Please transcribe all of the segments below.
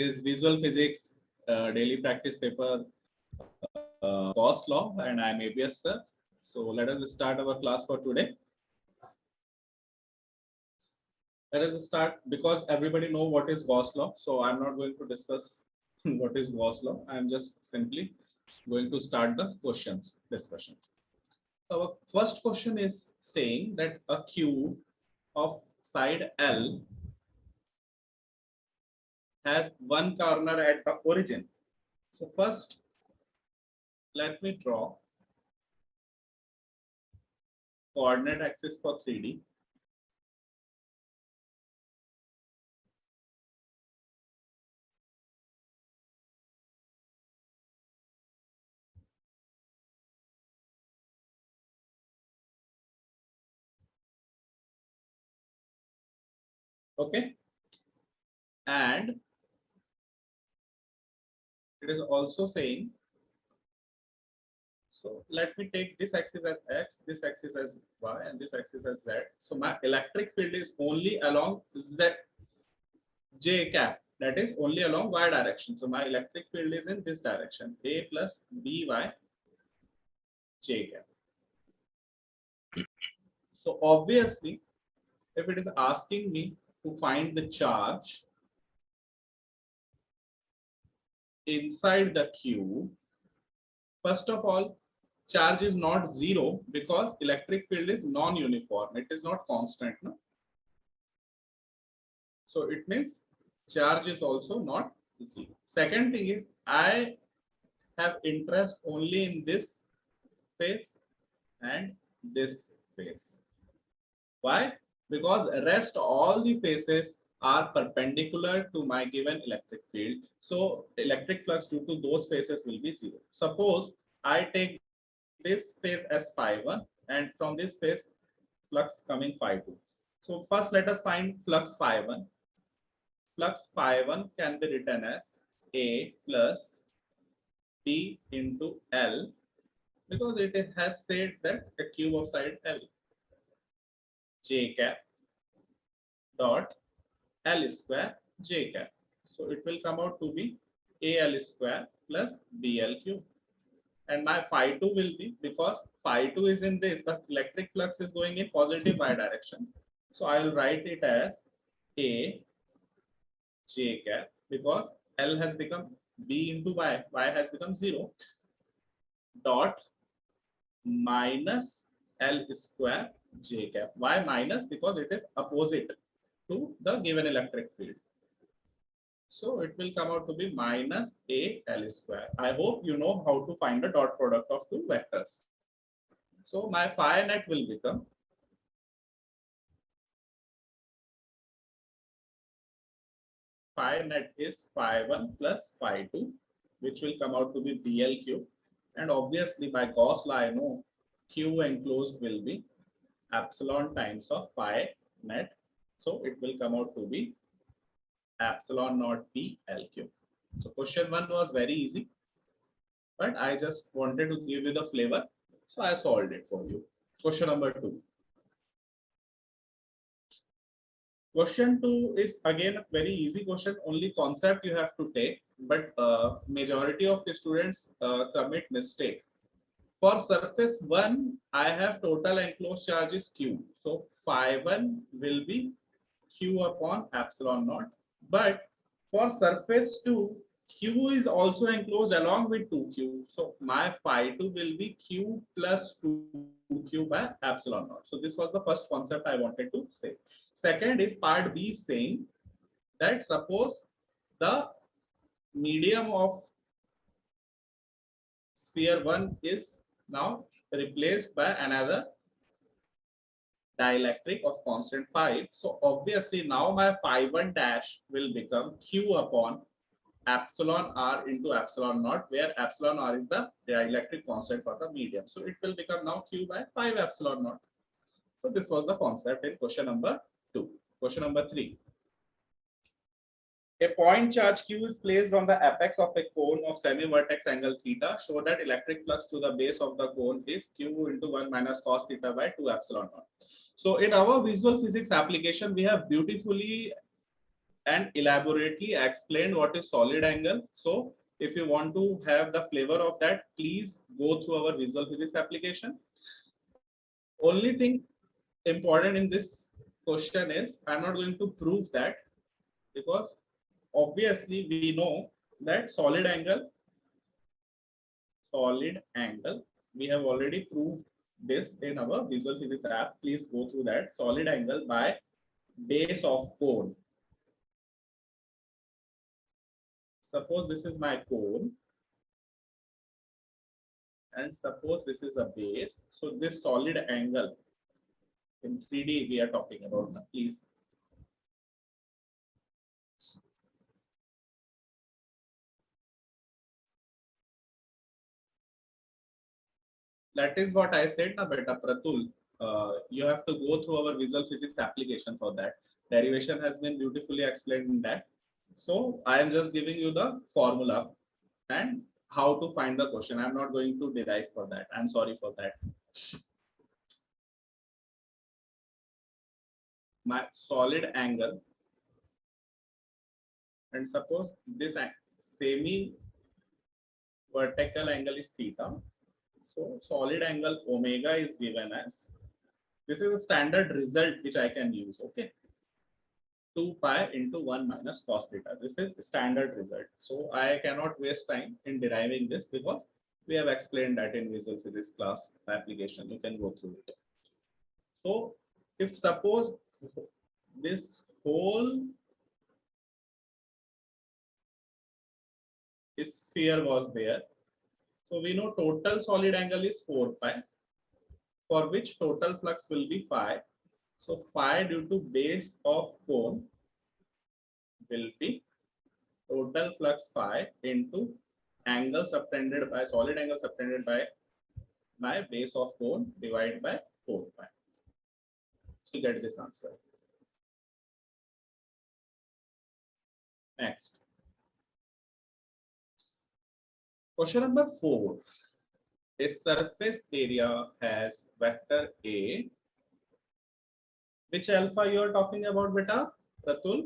is Visual Physics daily practice paper, Gauss law, and I'm ABS sir. So let us start our class for today. Let us start because everybody know what is Gauss law. So I'm not going to discuss what is Gauss law. I'm just simply going to start the questions discussion. Our first question is saying that a cube of side L has one corner at the origin. So first, let me draw coordinate axis for 3D. Okay. And it is also saying, so let me take this axis as X, this axis as Y, and this axis as Z. So my electric field is only along Z, J cap, that is only along Y direction. So my electric field is in this direction, A plus BY J cap. So obviously, if it is asking me to find the charge inside the cube, first of all, charge is not zero because electric field is non-uniform. It is not constant. No? So it means charge is also not zero. Second thing is I have interest only in this phase and this phase. Why? Because rest all the phases are perpendicular to my given electric field. So electric flux due to those phases will be zero. Suppose I take this phase as phi1 and from this phase flux coming phi2. So first let us find flux phi1. Flux phi1 can be written as A plus B into L because it has said that a cube of side L. J cap dot L square J cap. So it will come out to be AL square plus BL cube. And my phi2 will be, because phi2 is in this, but electric flux is going in positive y direction. So I will write it as A J cap because L has become B into Y, Y has become 0, dot minus L square J cap. Why minus? Because it is opposite to the given electric field. So it will come out to be minus AL square. I hope you know how to find the dot product of two vectors. So my phi net will become phi net is phi1 plus phi2, which will come out to be BL cube. And obviously by Gauss law, I know Q enclosed will be epsilon times of phi net. So it will come out to be epsilon naught BL cube. So question 1 was very easy, but I just wanted to give you the flavor. So I solved it for you. Question number 2. Question 2 is again a very easy question. Only concept you have to take, but majority of the students commit mistake. For surface 1, I have total enclosed charge is Q. So phi1 will be Q upon epsilon naught. But for surface 2, Q is also enclosed along with 2Q. So my phi2 will be Q plus 2Q by epsilon naught. So this was the first concept I wanted to say. Second is part B saying that suppose the medium of sphere 1 is now replaced by another dielectric of constant phi. So obviously now my phi1 dash will become Q upon epsilon r into epsilon naught, where epsilon r is the dielectric constant for the medium. So it will become now Q by 5 epsilon naught. So this was the concept in question number 2. Question number 3. A point charge Q is placed on the apex of a cone of semi-vertex angle theta. Show that electric flux to the base of the cone is Q into 1 minus cos theta by 2 epsilon naught. So in our visual physics application, we have beautifully and elaborately explained what is solid angle. So if you want to have the flavor of that, please go through our visual physics application. Only thing important in this question is I'm not going to prove that, because obviously we know that solid angle, we have already proved this in our visual physics app. Please go through that. Solid angle by base of cone. Suppose this is my cone and suppose this is a base. So this solid angle in 3D we are talking about now, please. That is what I said na beta Pratul. You have to go through our visual physics application for that. Derivation has been beautifully explained in that. So I am just giving you the formula and how to find the question. I'm not going to derive for that. I'm sorry for that. My solid angle, and suppose this semi vertical angle is theta. So solid angle omega is given as, this is a standard result which I can use. Okay. 2 pi into 1 minus cos theta. This is standard result. So I cannot waste time in deriving this because we have explained that in visual physics class application. You can go through it. So if suppose this whole sphere was there, so we know total solid angle is 4 pi, for which total flux will be phi. So phi due to base of cone will be total flux phi into angle subtended by solid angle subtended by my base of cone divided by 4 pi. So get this answer. Next. Question number 4. A surface area has vector A. Which alpha you are talking about, beta? Pratul?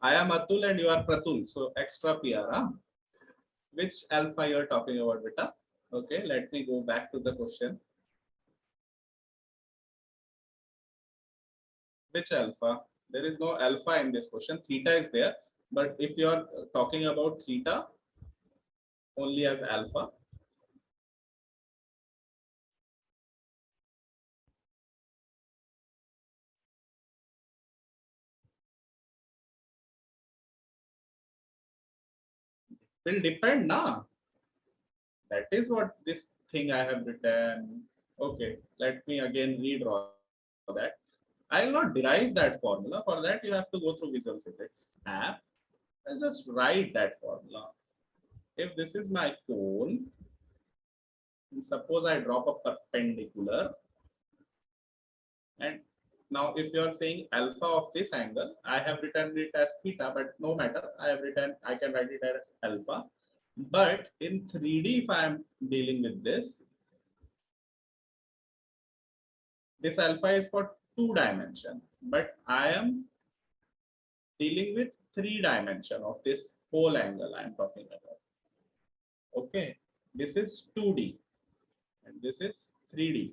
I am Atul and you are Pratul. So extra PR. Huh? Which alpha you are talking about, beta? Okay, let me go back to the question. Which alpha? There is no alpha in this question. Theta is there. But if you are talking about theta only as alpha, will depend na. That is what this thing I have written. Okay, let me again redraw that. I will not derive that formula. For that, you have to go through visual physics app and just write that formula. If this is my cone, and suppose I drop a perpendicular, and now if you are saying alpha of this angle, I have written it as theta, but no matter, I can write it as alpha. But in 3D, if I am dealing with this alpha is for 2 dimension, but I am dealing with 3 dimension of this whole angle I am talking about. Okay, this is 2D and this is 3D.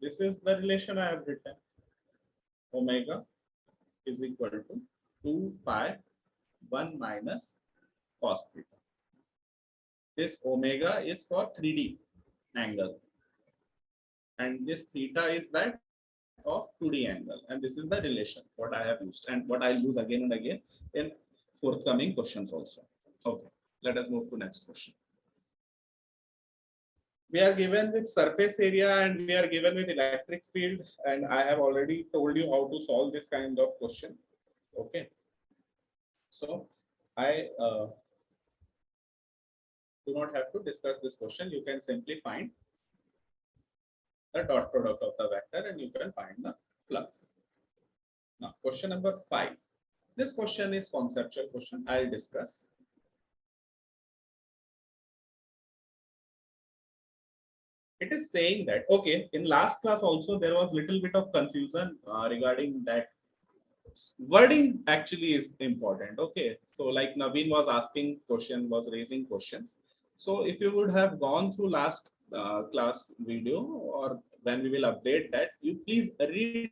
This is the relation I have written. Omega is equal to 2 pi 1 minus cos theta. This omega is for 3D angle and this theta is that of 2D angle, and this is the relation what I have used and what I'll use again and again in forthcoming questions also. Okay, let us move to next question. We are given with surface area and we are given with electric field, and I have already told you how to solve this kind of question. Okay, so I do not have to discuss this question. You can simply find the dot product of the vector and you can find the flux. Now, question number 5. This question is conceptual question. I'll discuss. It is saying that, okay, in last class also there was little bit of confusion regarding that wording actually is important. Okay, so like Naveen was asking question, was raising questions. So if you would have gone through last class video, or when we will update that, you please read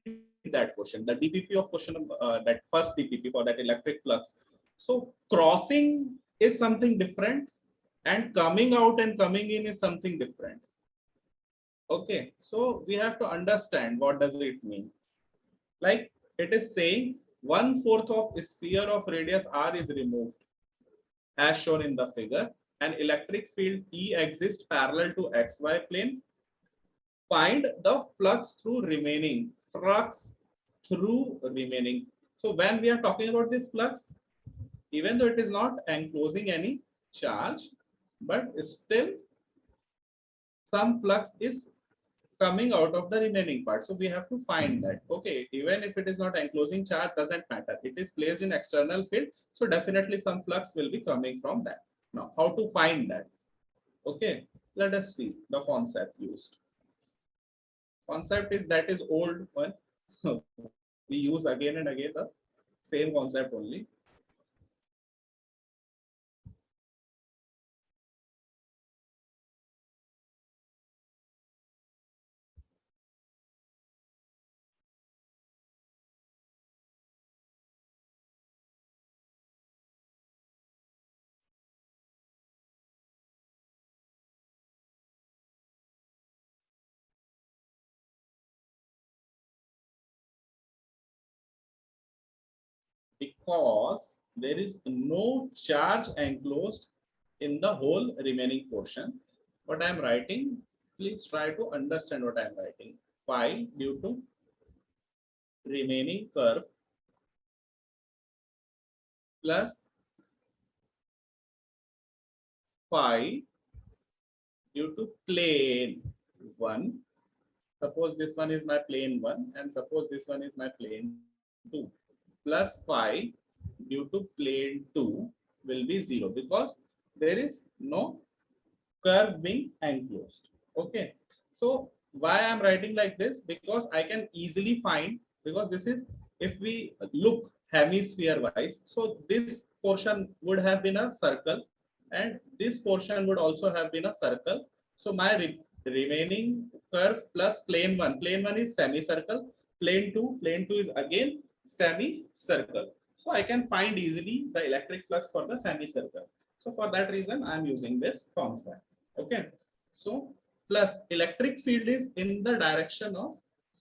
that question, the DPP of question, that first DPP for that electric flux. So crossing is something different, and coming out and coming in is something different. Okay, so we have to understand what does it mean. Like it is saying 1/4 of sphere of radius r is removed as shown in the figure. An electric field E exists parallel to xy plane. Find the flux through remaining. So when we are talking about this flux, even though it is not enclosing any charge, but still some flux is coming out of the remaining part. So we have to find that. Okay, even if it is not enclosing charge, doesn't matter. It is placed in external field. So definitely some flux will be coming from that. Now, how to find that? Okay, let us see the concept used. Concept is that is old one. We use again and again the same concept only. Because there is no charge enclosed in the whole remaining portion. What I am writing, please try to understand what I am writing. Phi due to remaining curve plus phi due to plane 1. Suppose this one is my plane 1 and suppose this one is my plane 2, plus phi due to plane 2 will be 0 because there is no curve being enclosed. Okay, so why I'm writing like this? Because I can easily find, because this is, if we look hemisphere wise, so this portion would have been a circle and this portion would also have been a circle. So my remaining curve plus plane 1 is semicircle, plane 2 is again semicircle. So I can find easily the electric flux for the semicircle. So for that reason I am using this concept. Okay, so plus electric field is in the direction of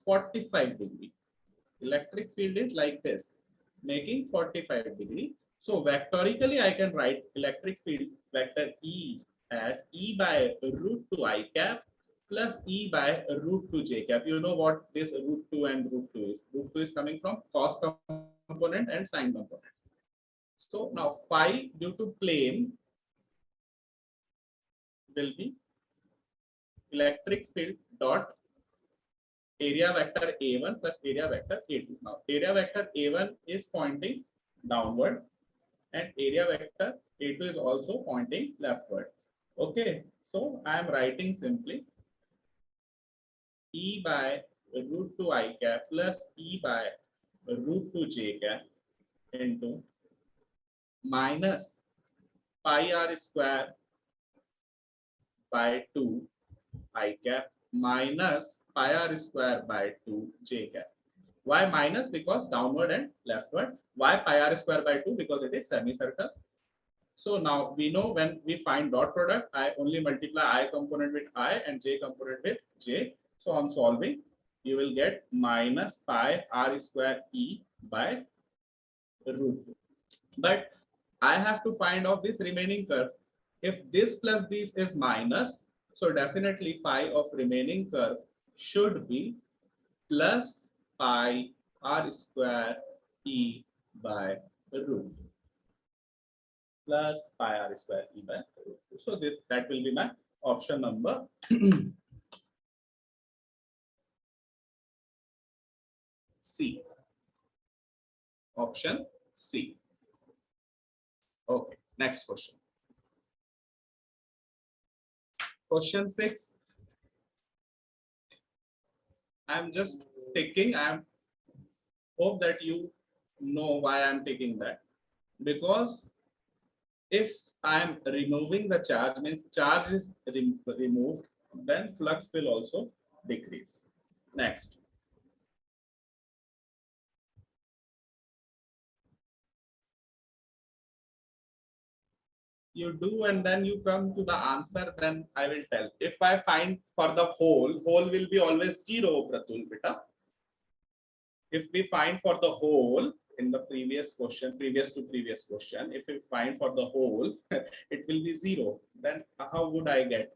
45 degree. Electric field is like this, making 45 degree. So vectorically I can write electric field vector E as E by root 2 I cap plus E by root 2 j cap. You know what this root 2 and root 2 is. Root 2 is coming from cos component and sine component. So now phi due to plane will be electric field dot area vector A1 plus area vector A2. Now area vector A1 is pointing downward and area vector A2 is also pointing leftward. Okay, so I am writing simply E by root 2 I cap plus E by root 2 j cap into minus pi r square by 2 I cap minus pi r square by 2 j cap. Why minus? Because downward and leftward. Why pi r square by 2? Because it is semicircle. So now we know when we find dot product, I only multiply I component with I and j component with j. So on solving, you will get minus pi r square e by root 2. But I have to find out this remaining curve. If this plus this is minus, so definitely phi of remaining curve should be plus pi r square e by root 2. Plus pi r square e by root 2. So that will be my option number C. Option C. Okay, next question. Question 6. I'm just taking, I hope that you know why I'm taking that. Because if I'm removing the charge, means charge is removed, then flux will also decrease. Next. You do and then you come to the answer, then I will tell. If I find for the whole will be always 0, Pratul beta. If we find for the whole in the previous question, previous to previous question, if we find for the whole, it will be 0. Then how would I get?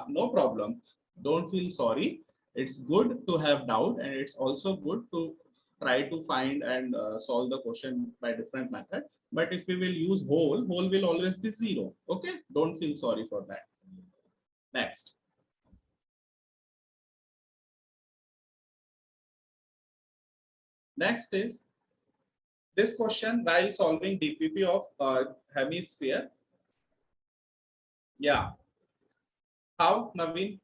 No problem. Don't feel sorry. It's good to have doubt, and it's also good to try to find and solve the question by different method. But if we will use whole will always be 0. Okay, don't feel sorry for that. Next. Next is this question while solving DPP of hemisphere. Yeah. How, Naveen?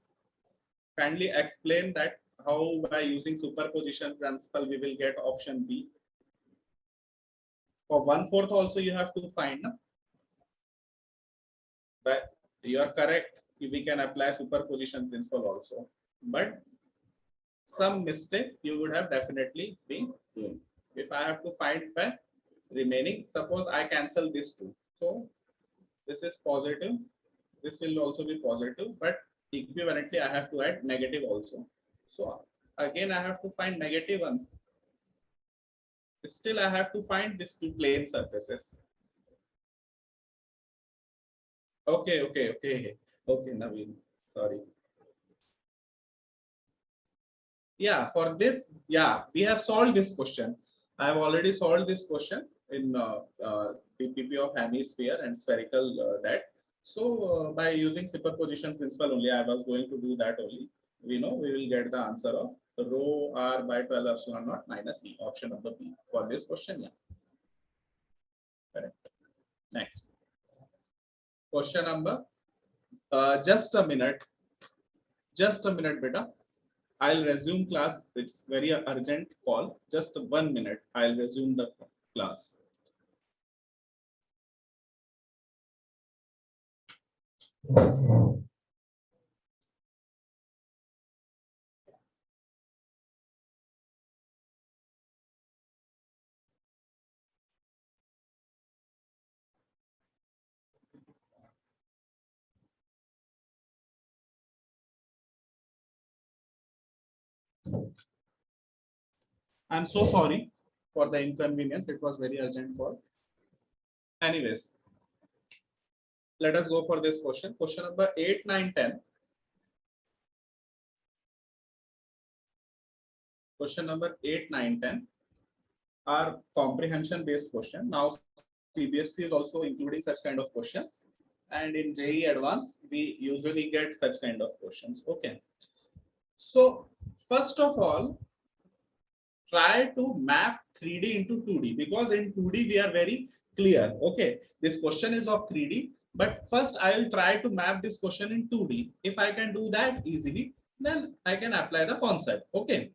Kindly explain that how by using superposition principle we will get option B. For 1/4 also you have to find. No? But you are correct. We can apply superposition principle also. But some mistake you would have definitely been doing. If I have to find by remaining, suppose I cancel this two. So this is positive. This will also be positive, but equivalently I have to add negative also. So again I have to find negative one. Still I have to find these two plane surfaces. Okay, Naveen. Sorry. Yeah, for this, yeah, we have solved this question. I have already solved this question in PPP of hemisphere and spherical that. So by using superposition principle only, I was going to do that only. We know we will get the answer of rho r by 12 epsilon naught minus e, option number B for this question. Yeah, correct. Next question number. Just a minute. Just a minute, beta. I'll resume class. It's very urgent call. Just 1 minute. I'll resume the class. I'm so sorry for the inconvenience. It was very urgent call. Anyways, let us go for this question. Question number 8, 9, 10. Question number 8, 9, 10 are comprehension based question. Now CBSE is also including such kind of questions. And in JEE Advanced, we usually get such kind of questions. Okay. So first of all, try to map 3D into 2D, because in 2D we are very clear. Okay, this question is of 3D, but first I will try to map this question in 2D. If I can do that easily, then I can apply the concept. Okay,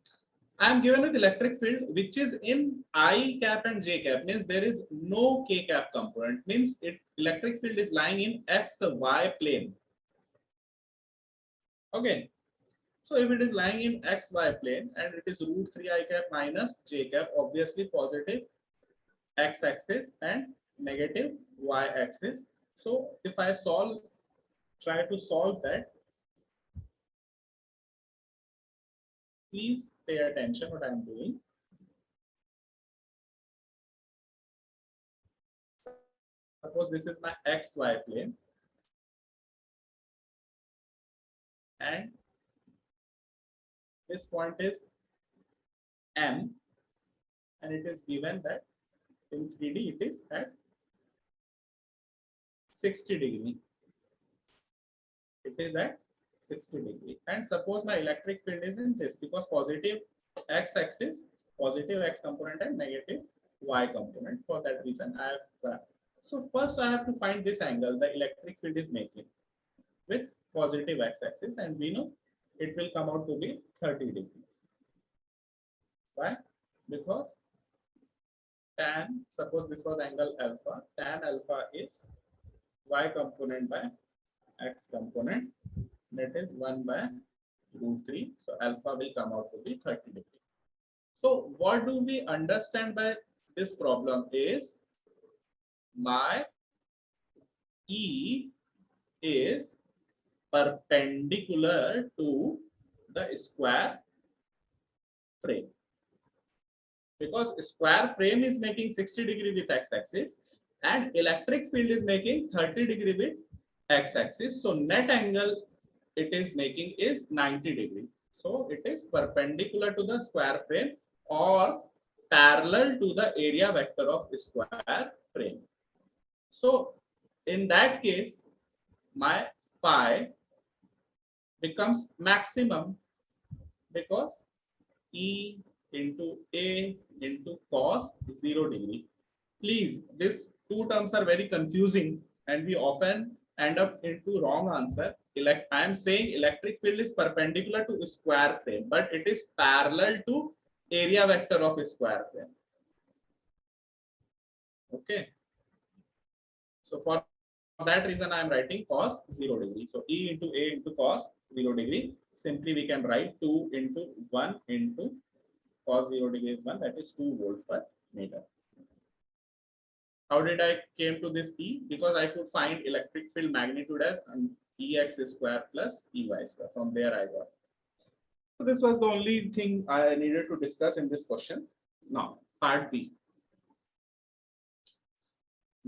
I am given with electric field which is in I cap and J cap, means there is no K cap component, means electric field is lying in X Y plane. Okay. So if it is lying in XY plane and it is root 3 I cap minus J cap, obviously positive X axis and negative Y axis. So if I try to solve that, please pay attention what I am doing. Suppose this is my XY plane and this point is M, and it is given that in 3D it is at 60 degree. It is at 60 degree. And suppose my electric field is in this, because positive X axis, positive X component and negative Y component. For that reason, I have. So first I have to find this angle the electric field is making with positive X axis, and we know it will come out to be 30 degree. Why? Because tan, suppose this was angle alpha, tan alpha is y component by x component, that is 1 by root 3. So alpha will come out to be 30 degree. So what do we understand by this problem is my E is perpendicular to the square frame. Because square frame is making 60 degree with x-axis and electric field is making 30 degree with x-axis. So net angle it is making is 90 degree. So it is perpendicular to the square frame or parallel to the area vector of square frame. So in that case, my phi becomes maximum because E into A into cos 0 degree. Please, these two terms are very confusing and we often end up into wrong answer. I am saying electric field is perpendicular to square frame, but it is parallel to area vector of square frame. Okay. So for that reason, I am writing cos 0 degree. So E into A into cos 0 degree. Simply we can write 2 into 1 into cos 0 degree is 1, that is 2 volt per meter. How did I came to this E? Because I could find electric field magnitude as Ex square plus Ey square. From there I got. So this was the only thing I needed to discuss in this question. Now, part B.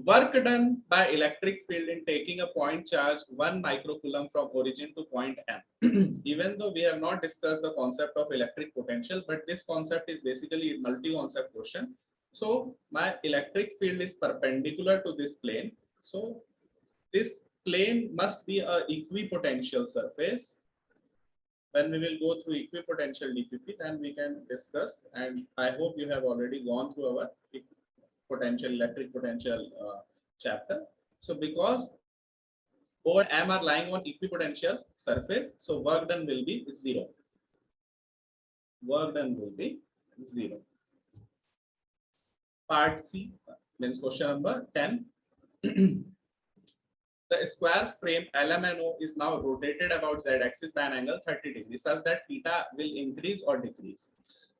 Work done by electric field in taking a point charge 1 microcoulomb from origin to point M. Even though we have not discussed the concept of electric potential, but this concept is basically a multi-concept question. So my electric field is perpendicular to this plane. So this plane must be a equipotential surface. When we will go through equipotential DPP, then we can discuss. And I hope you have already gone through our potential, electric potential chapter. So because O and M are lying on equipotential surface, so work done will be 0. Work done will be 0. Part C, means question number 10. The square frame LMNO is now rotated about z-axis by an angle 30 degrees, such that theta will increase or decrease.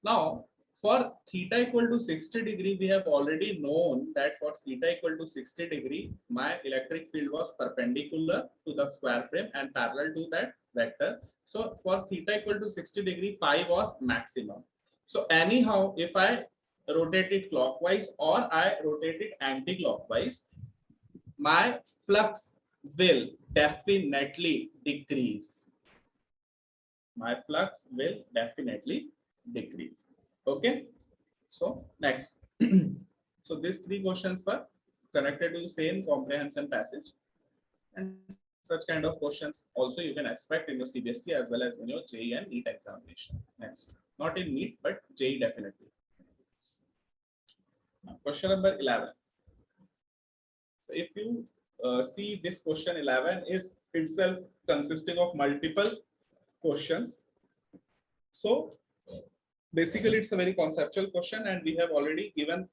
Now, for theta equal to 60 degree, we have already known that for theta equal to 60 degree, my electric field was perpendicular to the square frame and parallel to that vector. So for theta equal to 60 degree, phi was maximum. So anyhow, if I rotate it clockwise or I rotate it anti-clockwise, my flux will definitely decrease. My flux will definitely decrease. Okay. So next. So these 3 questions were connected to the same comprehension passage, and such kind of questions also you can expect in your CBSE as well as in your JEE and NEET examination. Next, not in NEET but JEE definitely. Now, question number 11. So if you see, this question 11 is itself consisting of multiple questions. So basically it's a very conceptual question and we have already given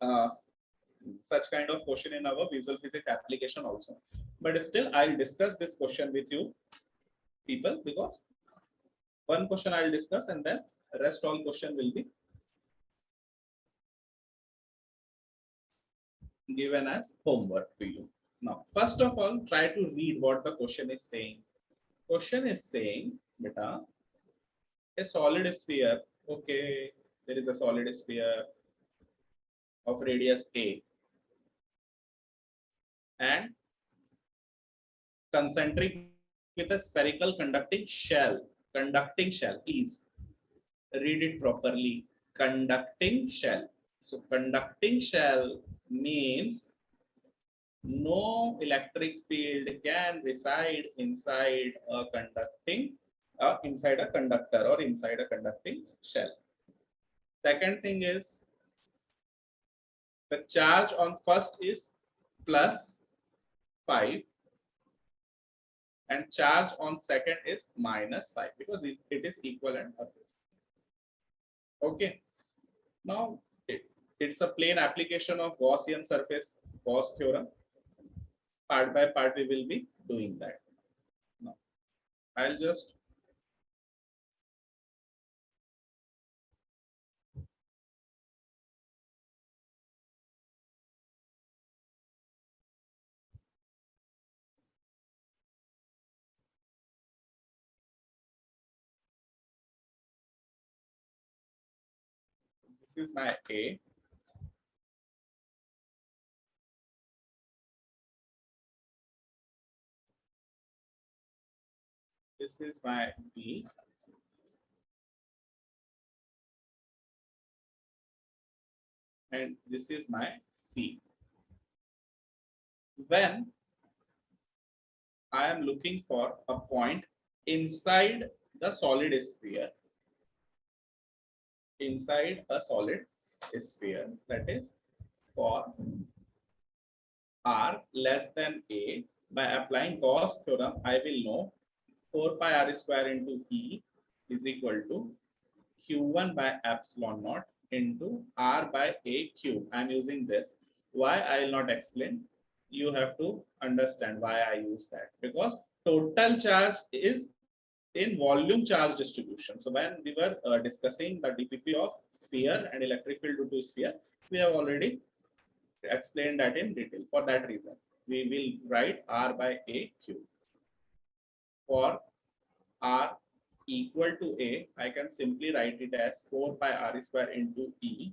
such kind of question in our visual physics application also. But still I'll discuss this question with you people, because one question I'll discuss and then rest all question will be given as homework to you. Now, first of all, try to read what the question is saying. Question is saying, beta, a solid sphere, okay, there is a solid sphere of radius A and concentric with a spherical conducting shell. Conducting shell, please read it properly. Conducting shell. So conducting shell means no electric field can reside inside a conducting inside a conductor or inside a conducting shell. Second thing is the charge on first is plus 5 and charge on second is minus 5 because it is equivalent. Okay. Now it's a plain application of Gaussian surface Gauss theorem. Part by part, we will be doing that. Now, I'll just this is my A. This is my B. And this is my C. When I am looking for a point inside the solid sphere, inside a solid sphere, that is for r less than a, by applying Gauss theorem, I will know 4 pi r square into E is equal to Q1 by epsilon naught into R by A cube. I am using this. Why? I will not explain. You have to understand why I use that. Because total charge is in volume charge distribution. So when we were discussing the DPP of sphere and electric field due to sphere, we have already explained that in detail. For that reason, we will write R by A cube. For R equal to A, I can simply write it as 4 pi r square into E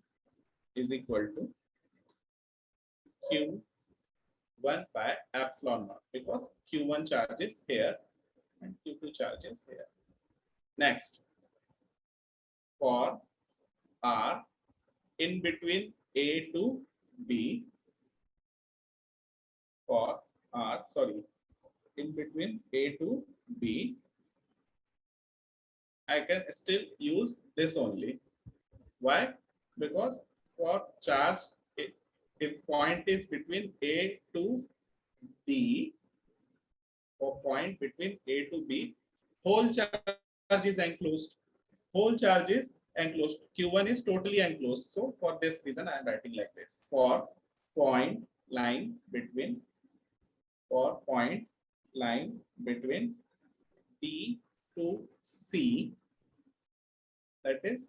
is equal to Q1 by epsilon naught, because Q1 charge is here and Q2 charge is here. Next, for R in between A to B, for R, in between A to B, I can still use this only. Why? Because for charge, if point is between A to B, or point between A to B, whole charge is enclosed. Whole charge is enclosed. Q1 is totally enclosed. So for this reason, I am writing like this. For point line between B to C, that is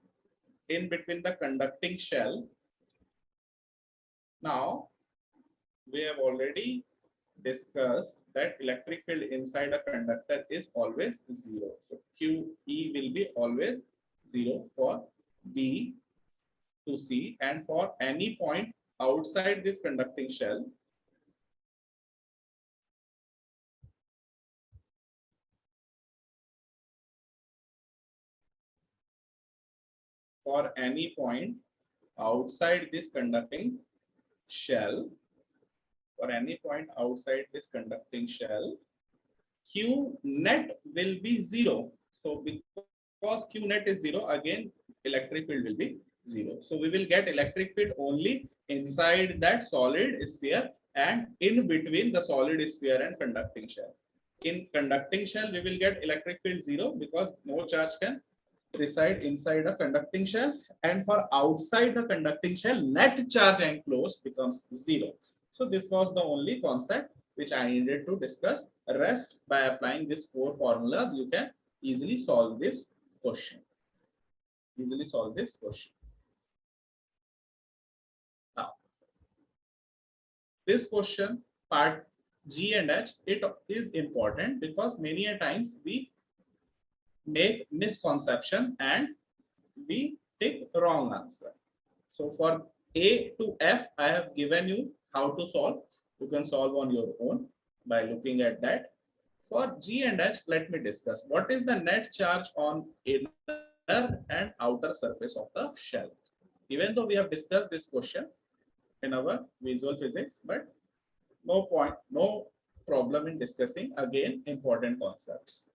in between the conducting shell. Now, we have already discussed that electric field inside a conductor is always 0. So QE will be always 0 for B to C, and for any point outside this conducting shell, for any point outside this conducting shell, for any point outside this conducting shell, Q net will be 0. So because Q net is 0, again electric field will be 0. So we will get electric field only inside that solid sphere and in between the solid sphere and conducting shell. In conducting shell, we will get electric field 0 because no charge can reside inside a conducting shell, and for outside the conducting shell, net charge enclosed becomes 0. So this was the only concept which I needed to discuss. Rest, by applying these 4 formulas, you can easily solve this question. Now, this question, part G and H, it is important because many a times we make misconception and we take wrong answer. So for A to F, I have given you how to solve. You can solve on your own by looking at that. For G and H, let me discuss. What is the net charge on inner and outer surface of the shell? Even though we have discussed this question in our visual physics, but no problem in discussing again important concepts.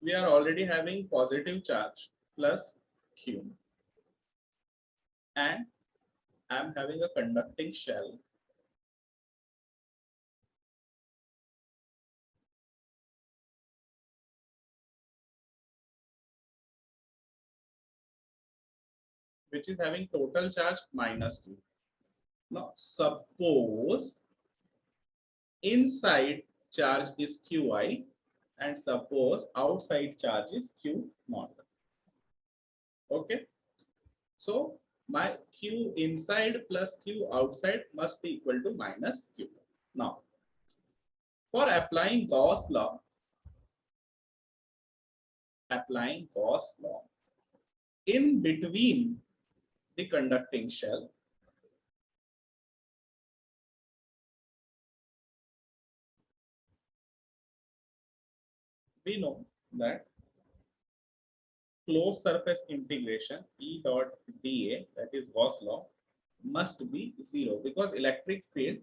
We are already having positive charge plus Q, and I am having a conducting shell. which is having total charge minus q. Now suppose inside charge is qi and suppose outside charge is q naught. Okay, so my q inside plus q outside must be equal to minus q. Now for applying Gauss law, in between the conducting shell, we know that closed surface integration E dot dA, that is Gauss law, must be 0 because electric field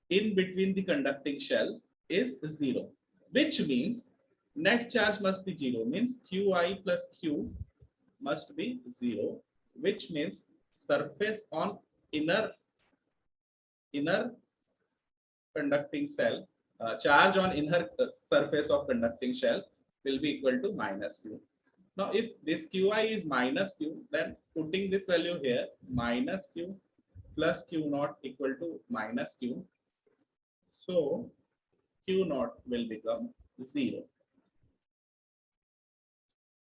in between the conducting shell is 0, which means net charge must be 0, means Qi plus Q must be 0, which means surface on inner conducting cell, charge on inner surface of conducting shell will be equal to minus Q. Now, if this Qi is minus Q, then putting this value here, minus Q plus Q naught equal to minus Q. So, Q naught will become 0.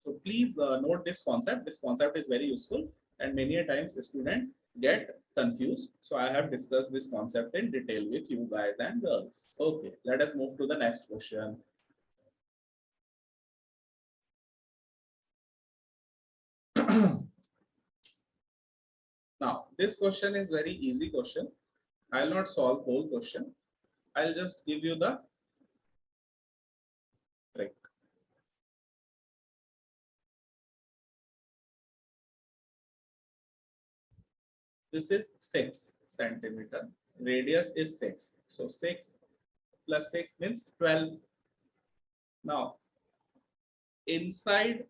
So, please note this concept. This concept is very useful and many a times a student get confused. So, I have discussed this concept in detail with you guys and girls. Okay, let us move to the next question. Now, this question is very easy question. I'll not solve whole question. I'll just give you the trick. This is 6 centimeter. Radius is 6. So 6 plus 6 means 12. Now, inside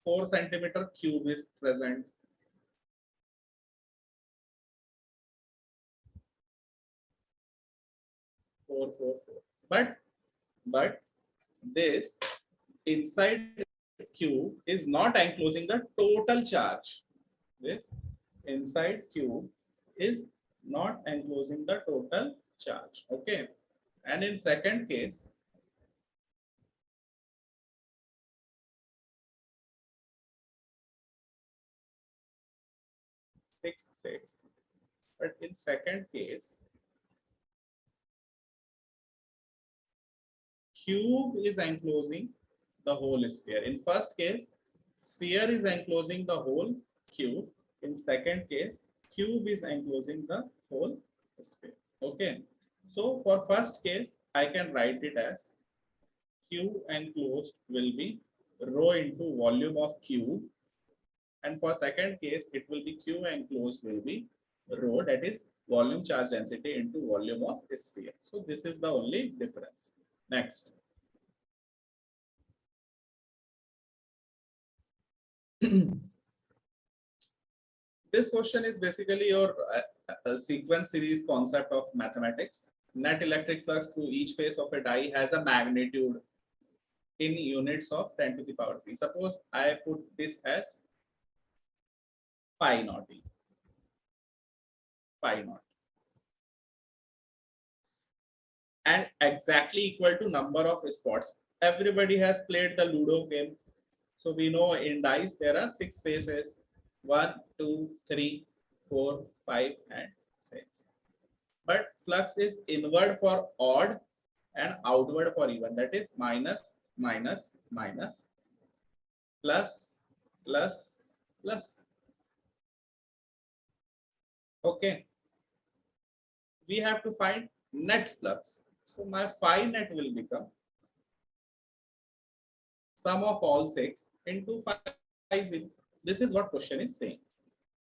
4 centimeter cube is present. Four. But this inside cube is not enclosing the total charge. This inside cube is not enclosing the total charge. Okay. And in second case, 6. But in second case, cube is enclosing the whole sphere. In first case, sphere is enclosing the whole cube. In second case, cube is enclosing the whole sphere. Okay. So for first case, I can write it as Q enclosed will be rho into volume of cube. And for second case, it will be Q enclosed will be rho, that is volume charge density into volume of sphere. So this is the only difference. Next. This question is basically your sequence series concept of mathematics. Net electric flux through each face of a die has a magnitude in units of 10 to the power 3. Suppose I put this as pi naught E. Pi naught. And exactly equal to number of spots. Everybody has played the Ludo game. So we know in dice there are 6 faces. 1, 2, 3, 4, 5, and 6. But flux is inward for odd and outward for even. That is minus, minus, minus, plus, plus, plus. Okay. We have to find net flux. So my phi net will become sum of all 6 into phi 0. This is what question is saying.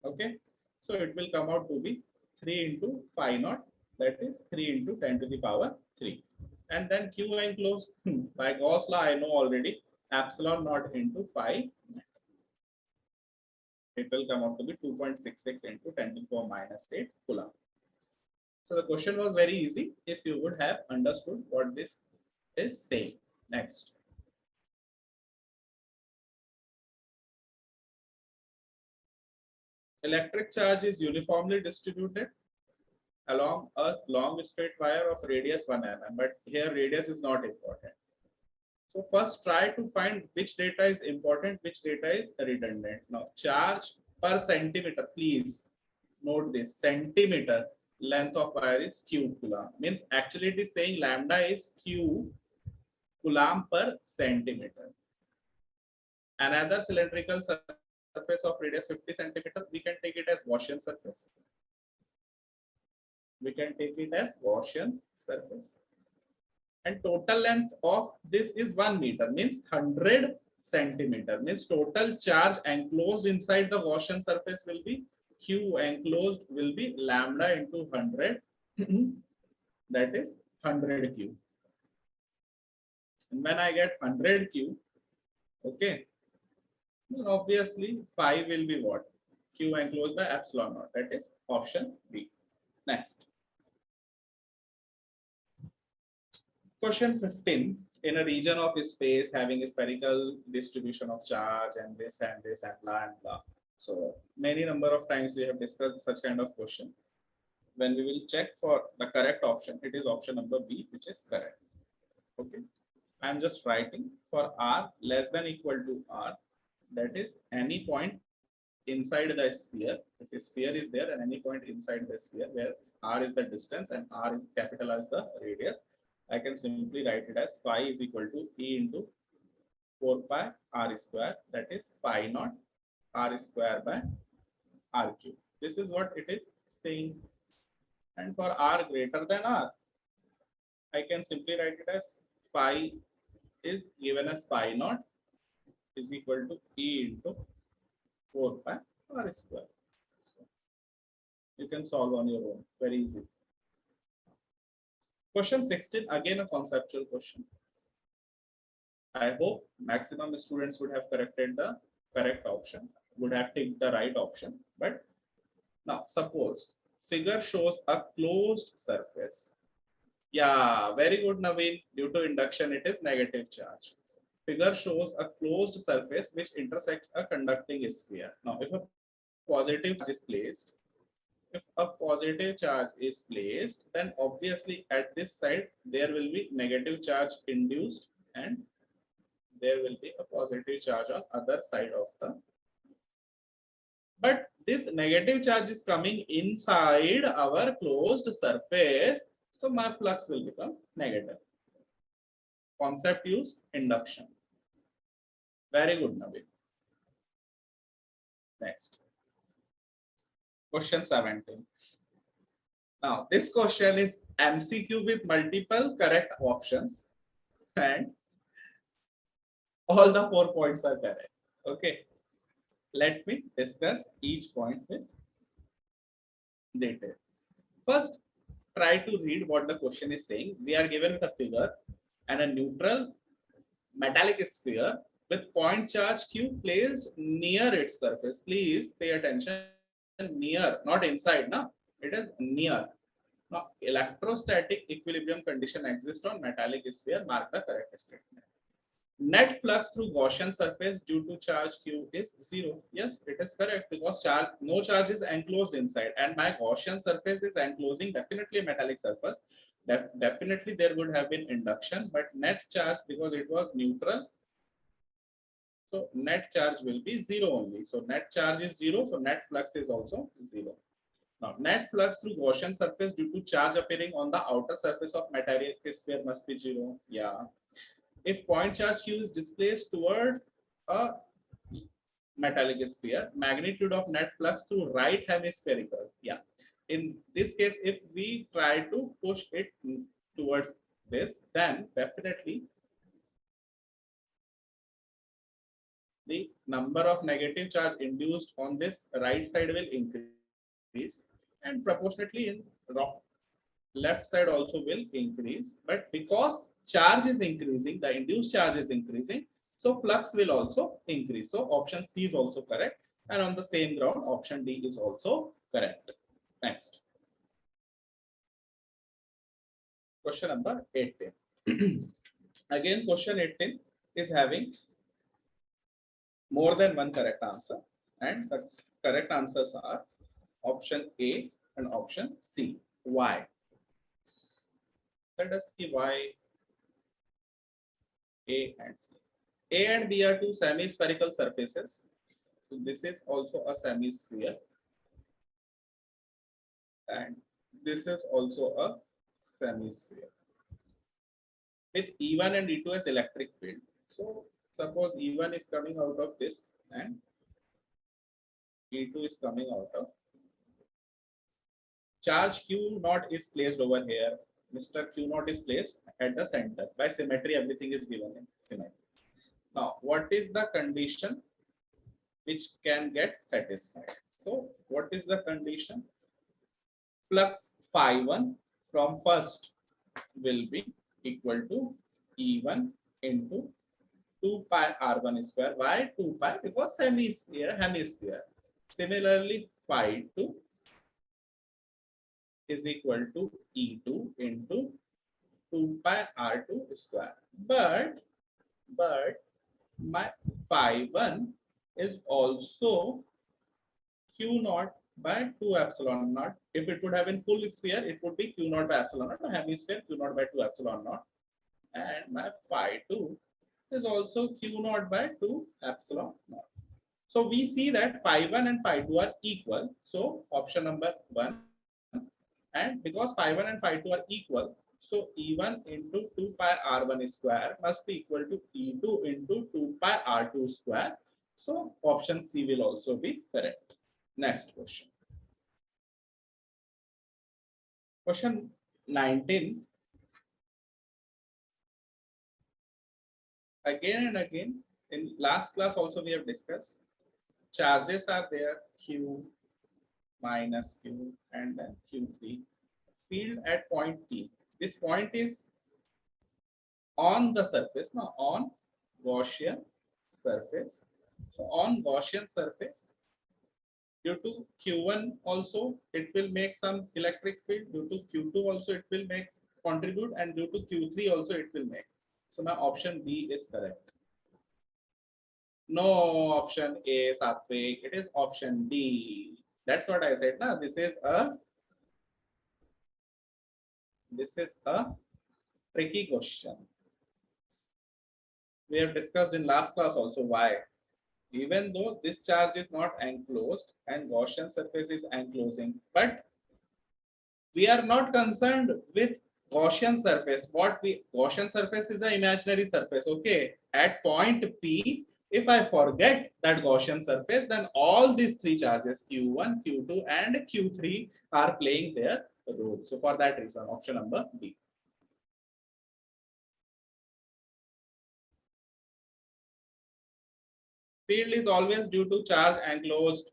Okay. So it will come out to be 3 into phi naught. That is 3 into 10 to the power 3. And then Q enclosed by Gauss law, I know already, epsilon naught into phi. It will come out to be 2.66 into 10 to the power minus 8 Coulomb. So the question was very easy if you would have understood what this is saying. Next. electric charge is uniformly distributed along a long straight wire of radius 1 mm, but here radius is not important. So first try to find which data is important, which data is redundant. Now charge per centimeter, please note this, centimeter length of wire is Q coulomb. Means actually it is saying lambda is Q coulomb per centimeter. Another cylindrical surface of radius 50 centimeter, we can take it as Gaussian surface. We can take it as Gaussian surface. And total length of this is 1 meter, means 100 centimeter, means total charge enclosed inside the Gaussian surface will be Q enclosed will be lambda into 100, that is 100 Q. And when I get 100 Q, okay, then obviously phi will be what? Q enclosed by epsilon naught, that is option B. Next. Question 15. In a region of space having a spherical distribution of charge and this and blah and blah. So many number of times we have discussed such kind of question. When we will check for the correct option, it is option number B, which is correct. Okay. I am just writing for R less than equal to R, that is any point inside the sphere. If a sphere is there and any point inside the sphere where R is the distance and R is capital as the radius, I can simply write it as phi is equal to E into 4 pi R square, that is phi naught R square by R cube. This is what it is saying. And for R greater than R, I can simply write it as phi is given as phi naught is equal to E into 4 pi R square. So you can solve on your own, very easy. Question 16, again a conceptual question. I hope maximum students would have corrected the correct option, would have taken the right option. But now suppose figure shows a closed surface. Yeah, very good, Naveen. Due to induction, it is negative charge. Figure shows a closed surface which intersects a conducting sphere. Now, if a positive charge is placed, then obviously at this side there will be negative charge induced and there will be a positive charge on other side of the. But this negative charge is coming inside our closed surface, so my flux will become negative. Concept used, induction. Very good, Naveen. Next. Question 17. Now, this question is MCQ with multiple correct options and all the 4 points are correct. Okay. Let me discuss each point with detail. First, try to read what the question is saying. We are given with a figure and a neutral metallic sphere with point charge Q placed near its surface. Please pay attention. Near, not inside. Now it is near. Now electrostatic equilibrium condition exists on metallic sphere. Mark the correct statement. Net flux through Gaussian surface due to charge Q is 0. Yes, it is correct because no charge is enclosed inside and my Gaussian surface is enclosing definitely a metallic surface. Definitely there would have been induction, but net charge, because it was neutral, so net charge will be 0 only. So net charge is 0, so net flux is also 0. Now net flux through Gaussian surface due to charge appearing on the outer surface of metallic sphere must be 0. Yeah. If point charge Q is displaced towards a metallic sphere, magnitude of net flux through right hemispherical. Yeah. In this case, if we try to push it towards this, then definitely the number of negative charge induced on this right side will increase and proportionately in left side also will increase. But because charge is increasing, the induced charge is increasing, so flux will also increase. So option C is also correct, and on the same ground option D is also correct. Next. Question number 18. Again, question 18 is having more than one correct answer, and the correct answers are option A and option C. Why? Let us see why A and C. A and B are two semi-spherical surfaces. So this is also a semi-sphere, and this is also a semi-sphere with E1 and E2 as electric field. So suppose E1 is coming out of this and E2 is coming out of. Charge Q naught is placed over here. Mr. Q naught is placed at the center. By symmetry, everything is given in symmetry. Now, what is the condition which can get satisfied? So, what is the condition? Flux phi 1 from first will be equal to E1 into 2 pi R1 square. Why 2 pi? Because hemisphere. Similarly, phi 2 is equal to E2 into 2 pi R2 square. But my phi 1 is also Q naught by 2 epsilon naught. If it would have been full sphere, it would be Q naught by epsilon naught. Hemisphere Q naught by 2 epsilon naught. And my phi 2 is also Q naught by 2 epsilon naught. So we see that phi 1 and phi 2 are equal. So option number 1. And because phi 1 and phi 2 are equal, so E1 into 2 pi R1 square must be equal to E2 into 2 pi R2 square. So option C will also be correct. Next question. Question 19. Again and again, in last class also we have discussed, charges are there, Q minus Q and then Q3. Field at point P. This point is on the surface, now on Gaussian surface. So on Gaussian surface, due to Q1 also it will make some electric field, due to Q2 also it will make contribute, and due to Q3 also it will make. So my option B is correct. No option A, Satvik, it is option D. That's what I said. Now this is a tricky question. We have discussed in last class also why. Even though this charge is not enclosed and Gaussian surface is enclosing, but we are not concerned with Gaussian surface. Gaussian surface is an imaginary surface. Okay, at point P, if I forget that Gaussian surface, then all these three charges Q1, Q2, and Q3 are playing their role. So for that reason, option number B. Field is always due to charge enclosed.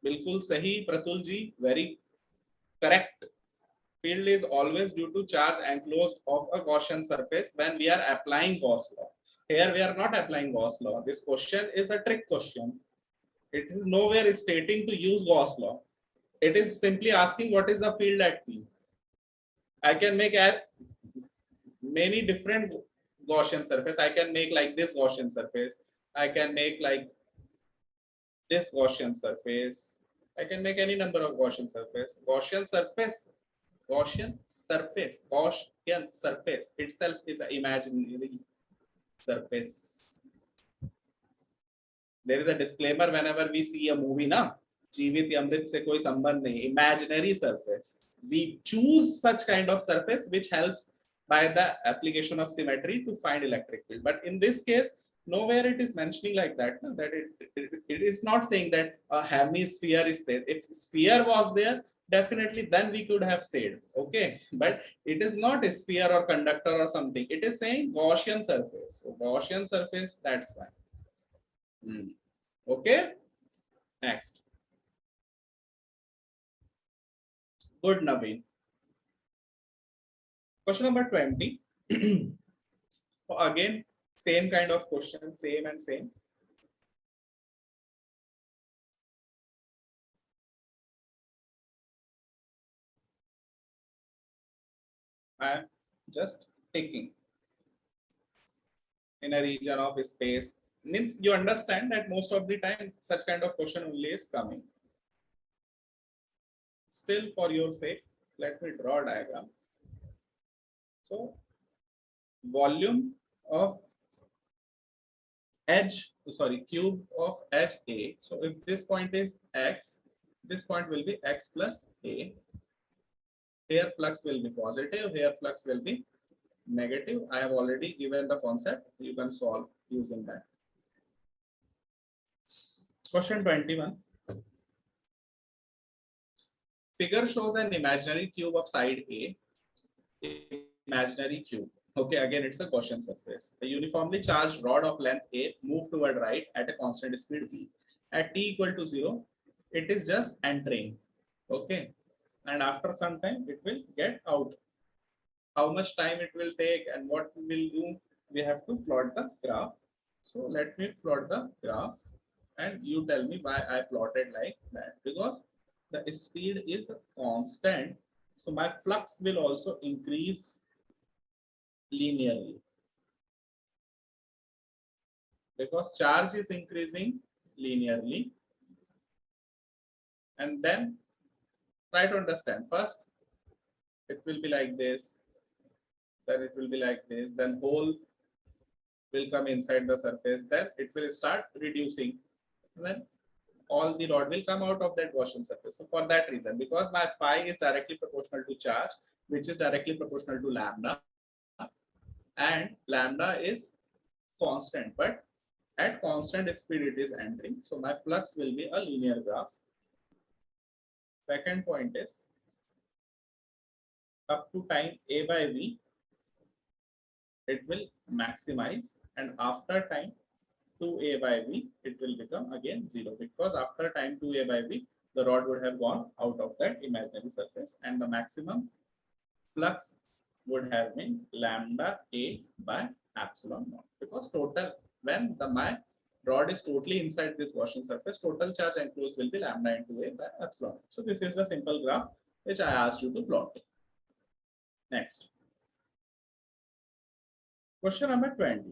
बिल्कुल सही प्रतुल जी, very correct. Field is always due to charge enclosed of a Gaussian surface when we are applying Gauss law. Here we are not applying Gauss law. This question is a trick question. It is nowhere stating to use Gauss law. It is simply asking what is the field at P. I can make many different Gaussian surface. I can make like this Gaussian surface. I can make like this Gaussian surface. I can make any number of Gaussian surface. Gaussian surface itself is an imaginary surface. There is a disclaimer whenever we see a movie, na? जीवित अमृत से कोई संबंध नहीं. Imaginary surface. We choose such kind of surface which helps by the application of symmetry to find electric field. But in this case, nowhere it is mentioning like that. No? That it is not saying that a hemisphere is placed. If sphere was there, definitely then we could have said, okay, but it is not a sphere or conductor or something. It is saying Gaussian surface. So Gaussian surface, that's why. Okay, next. Good, Naveen. Question number 20. So again, same kind of question, same and same. I am just taking in a region of space. Means you understand that most of the time such kind of question only is coming. still for your sake, let me draw a diagram. So volume of edge, sorry, cube of edge A. So if this point is x, this point will be x plus A. Here flux will be positive, here flux will be negative. I have already given the concept. You can solve using that. Question 21. Figure shows an imaginary cube of side A. Imaginary cube. Okay, again, it's a Gaussian surface. A uniformly charged rod of length A move toward right at a constant speed V. At t equal to 0, it is just entering. Okay. And after some time, it will get out. How much time it will take and what we will do, we have to plot the graph. So let me plot the graph and you tell me why I plotted like that. Because the speed is constant. So my flux will also increase linearly. Because charge is increasing linearly. And then try to understand. First, it will be like this. Then it will be like this. Then hole will come inside the surface. Then it will start reducing. Then all the rod will come out of that Gaussian surface. So for that reason, because my phi is directly proportional to charge, which is directly proportional to lambda, and lambda is constant, but at constant speed it is entering. So my flux will be a linear graph. Second point is up to time A by V, it will maximize, and after time 2A by V, it will become again 0, because after time 2A by V, the rod would have gone out of that imaginary surface and the maximum flux would have been lambda A by epsilon naught, because total, when my rod is totally inside this Gaussian surface, total charge enclosed will be lambda into A by epsilon. So this is the simple graph which I asked you to plot. Next. Question number 20.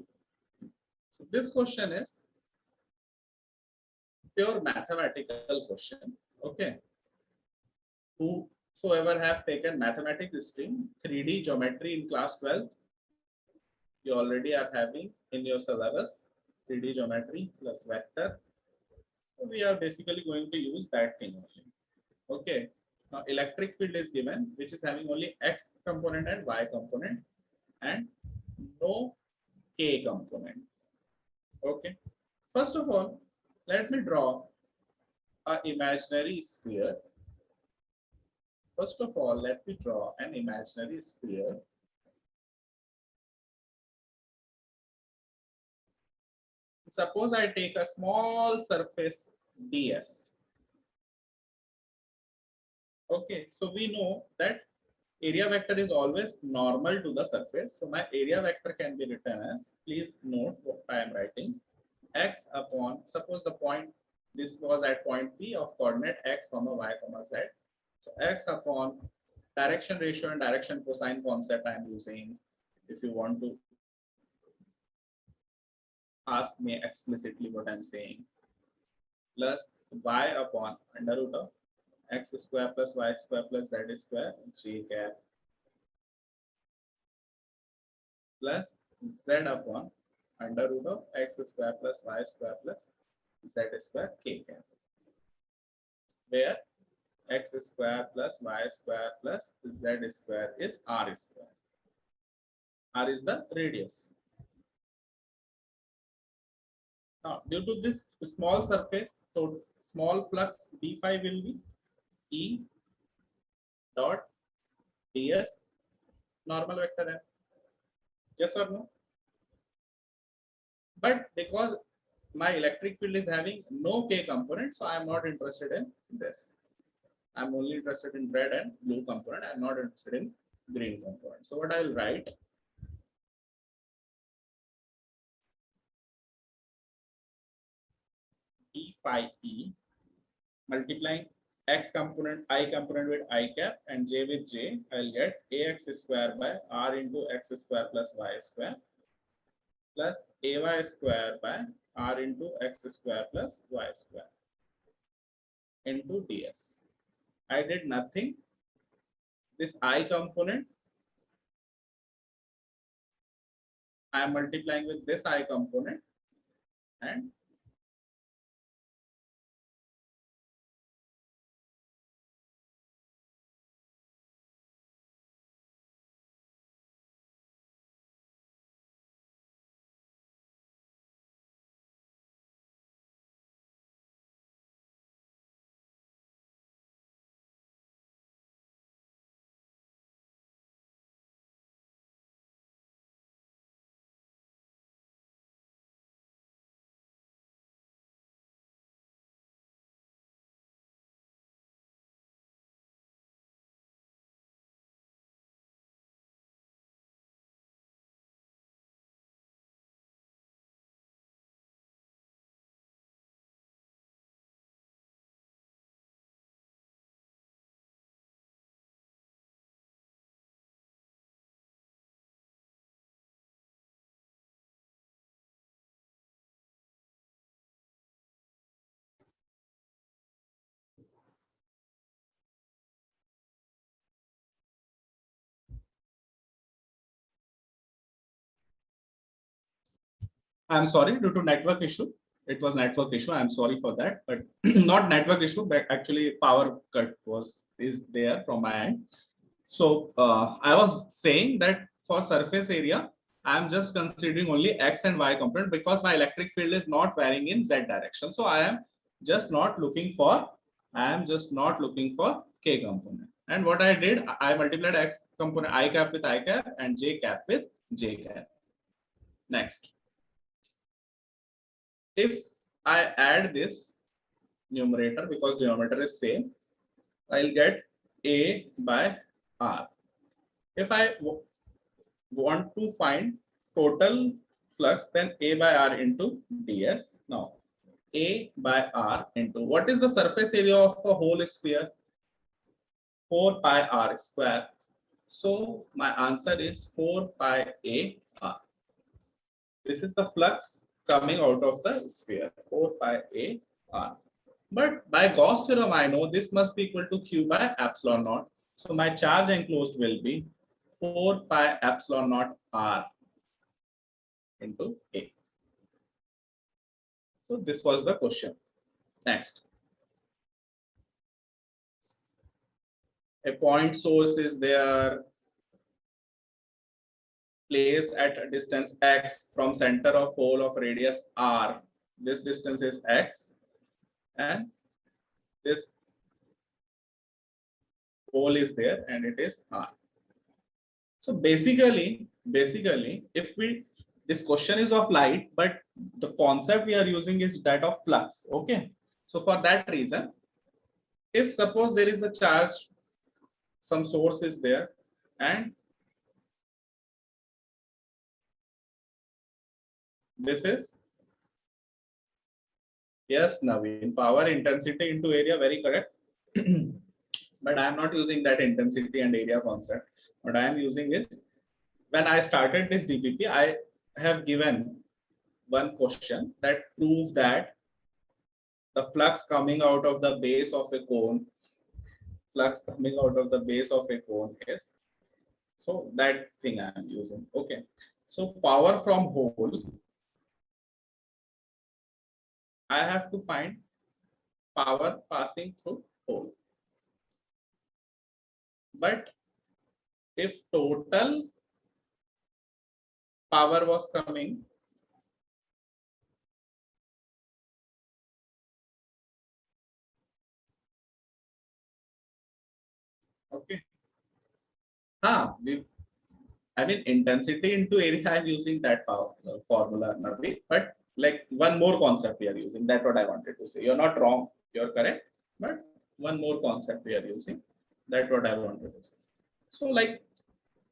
So this question is pure mathematical question. Okay. Whosoever have taken mathematics stream, 3D geometry in class 12, you already are having in your syllabus 3D geometry plus vector. So we are basically going to use that thing only. Okay. Now electric field is given, which is having only x component and y component, and no k component. Okay. First of all, let me draw an imaginary sphere. First of all, let me draw an imaginary sphere. Suppose I take a small surface ds. Okay, so we know that area vector is always normal to the surface. So my area vector can be written as, please note what I am writing, x upon, suppose the point, this was at point P of coordinate x comma y comma z. So x upon direction ratio and direction cosine concept I am using. If you want to ask me explicitly what I'm saying, plus y upon under root of x square plus y square plus z square j cap plus z upon under root of x square plus y square plus z square k cap, where x square plus y square plus z square is r square. R is the radius. Now, due to this small surface, so small flux d phi will be E dot ds normal vector n. Yes or no? But because my electric field is having no k component, so I am not interested in this. I'm only interested in red and blue component. I'm not interested in green component. So what I will write, d phi e multiplying x component, I component with I cap and j with j, I'll get ax square by r into x square plus y square plus ay square by r into x square plus y square into ds. I did nothing. This I component, I am multiplying with this I component, and I'm sorry, due to network issue. It was network issue. I'm sorry for that, but not network issue, but actually power cut is there from my end. So I was saying that for surface area, I'm just considering only X and Y component because my electric field is not varying in Z direction. So I am just not looking for K component. And what I did, I multiplied X component I cap with I cap and J cap with J cap. Next, if I add this numerator because denominator is same, I'll get A by R. If I want to find total flux, then A by R into ds. Now, A by R into what is the surface area of a whole sphere? 4 pi R square. So my answer is 4 pi A R. This is the flux coming out of the sphere, 4 pi A R. But by Gauss theorem, I know this must be equal to Q by epsilon naught. So my charge enclosed will be 4 pi epsilon naught R into A. So this was the question. Next. A point source is there, placed at a distance x from center of hole of radius r. This distance is x, and this hole is there and it is r. So basically, if this question is of light, but the concept we are using is that of flux. Okay. So for that reason, if suppose there is a charge, some source is there, and this is, yes, Naveen, power intensity into area, very correct. But I am not using that intensity and area concept. What I am using is, when I started this DPP, I have given one question that proves that the flux coming out of the base of a cone, is, so that thing I am using. Okay. So power from hole, I have to find power passing through hole. But if total power was coming, okay. I mean, intensity into area, I'm using that power formula, but like one more concept we are using. That's what I wanted to say. You're not wrong, you're correct, but one more concept we are using. That's what I wanted to say. So, like,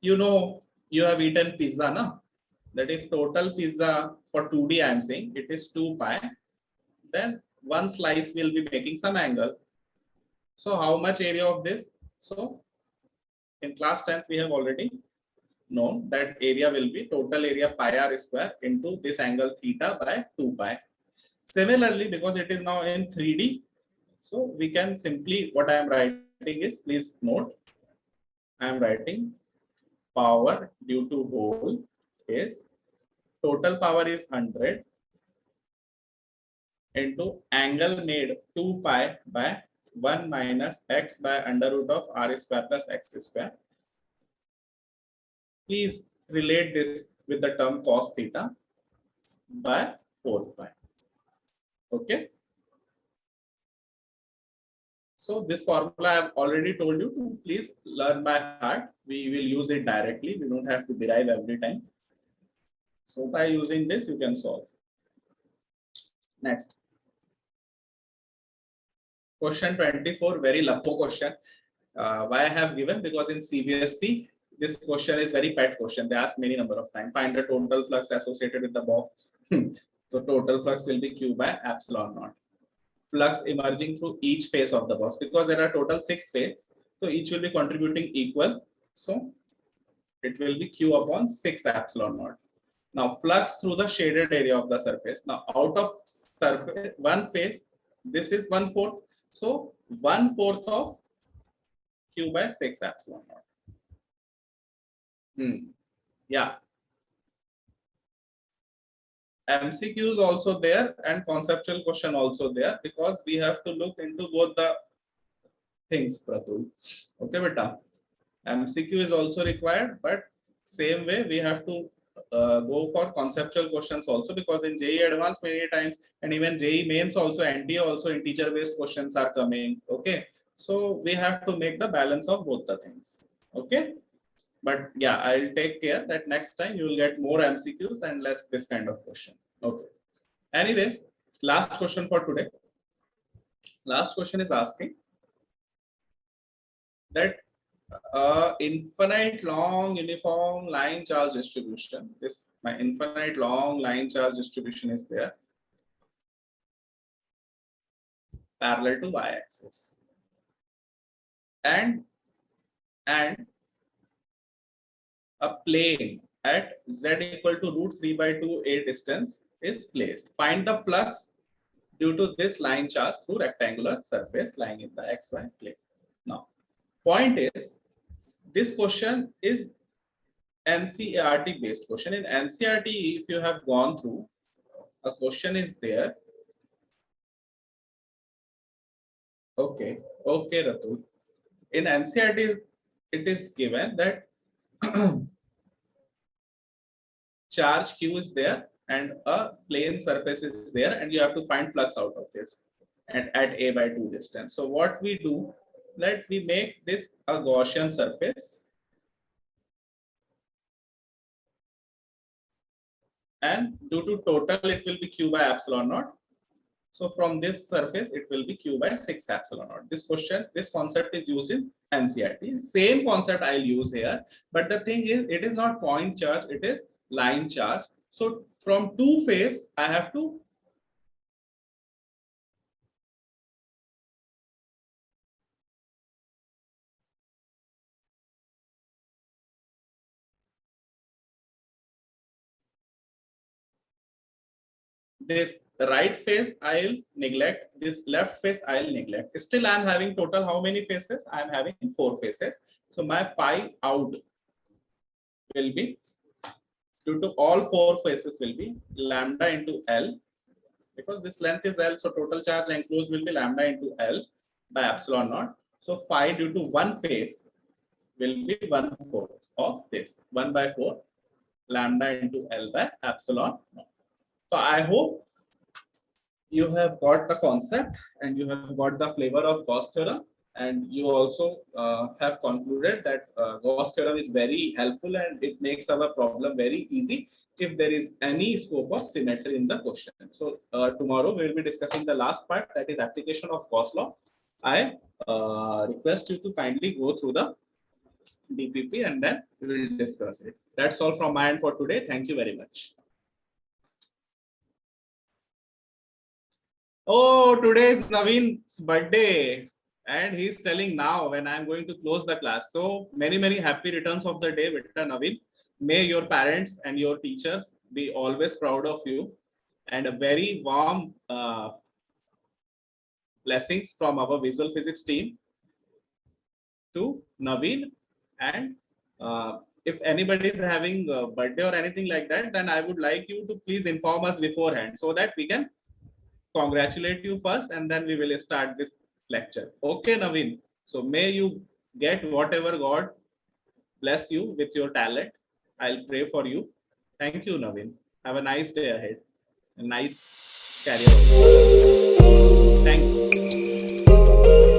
you have eaten pizza, na? That if total pizza for 2D, I'm saying it is 2 pi, then one slice will be making some angle. So, how much area of this? So, in class 10th, we have already known that area will be total area pi r square into this angle theta by 2 pi. Similarly, because it is now in 3D, so we can simply, what I am writing writing is, please note, I am writing power due to hole is total power is 100 into angle made 2 pi by 1 minus x by under root of r square plus x square. Please relate this with the term cos theta by 4 pi. Okay. So this formula I have already told you to please learn by heart. We will use it directly. We don't have to derive every time. So by using this, you can solve. Next. Question 24, very lapo question. Why I have given? Because in CBSE, this question is very pet question. They ask many number of times. Find the total flux associated with the box. So total flux will be Q by epsilon naught. Flux emerging through each face of the box, because there are total 6 faces. So each will be contributing equal. So it will be Q upon 6 epsilon naught. Now flux through the shaded area of the surface. Now out of surface one face, this is 1/4. So 1/4 of Q by 6 epsilon naught. Yeah. MCQ is also there and conceptual question also there, because we have to look into both the things, Pratul. Okay, beta. MCQ is also required, but same way we have to go for conceptual questions also, because in JEE Advanced many times and even JEE Mains also, NTA also integer based questions are coming. Okay, so we have to make the balance of both the things. Okay, but yeah, I'll take care that next time you will get more MCQs and less this kind of question. Okay. Anyways, last question for today. Last question is asking that infinite long uniform line charge distribution. This my infinite long line charge distribution is there parallel to y-axis, and a plane at z equal to √3/2 a distance is placed. Find the flux due to this line charge through rectangular surface lying in the xy plane. Now, point is, this question is NCERT based question. In NCERT, if you have gone through, a question is there. Okay, Ratul. In NCERT, it is given that charge Q is there and a plane surface is there, and you have to find flux out of this and at a/2 distance. So what we do, that we make this a Gaussian surface, and due to total it will be Q by epsilon naught. So from this surface it will be Q by 6 epsilon naught. This concept is used in NCERT. Same concept I'll use here, but the thing is, it is not point charge, it is line charge. So from two face I have to this right face I'll neglect, this left face I'll neglect. Still I'm having total how many faces? I'm having 4 faces. So my phi out will be, due to all 4 faces, will be lambda into L, because this length is L, so total charge enclosed will be lambda into L by epsilon naught. So phi due to one face will be 1/4 of this 1/4 lambda into L by epsilon naught. So I hope you have got the concept and you have got the flavor of Gauss theorem, and you also have concluded that Gauss theorem is very helpful and it makes our problem very easy if there is any scope of symmetry in the question. So tomorrow we will be discussing the last part, that is application of Gauss law. I request you to kindly go through the DPP and then we will discuss it. That's all from my end for today. Thank you very much. Oh, today is Naveen's birthday, and he's telling now when I'm going to close the class. So many happy returns of the day, Mr. Naveen. May your parents and your teachers be always proud of you, and a very warm blessings from our visual physics team. to Naveen. And if anybody is having a birthday or anything like that, then I would like you to please inform us beforehand so that we can congratulate you first and then we will start this lecture. Okay, Naveen. So may you get whatever God bless you with your talent. I'll pray for you. Thank you, Naveen. Have a nice day ahead. A nice career. Thank you.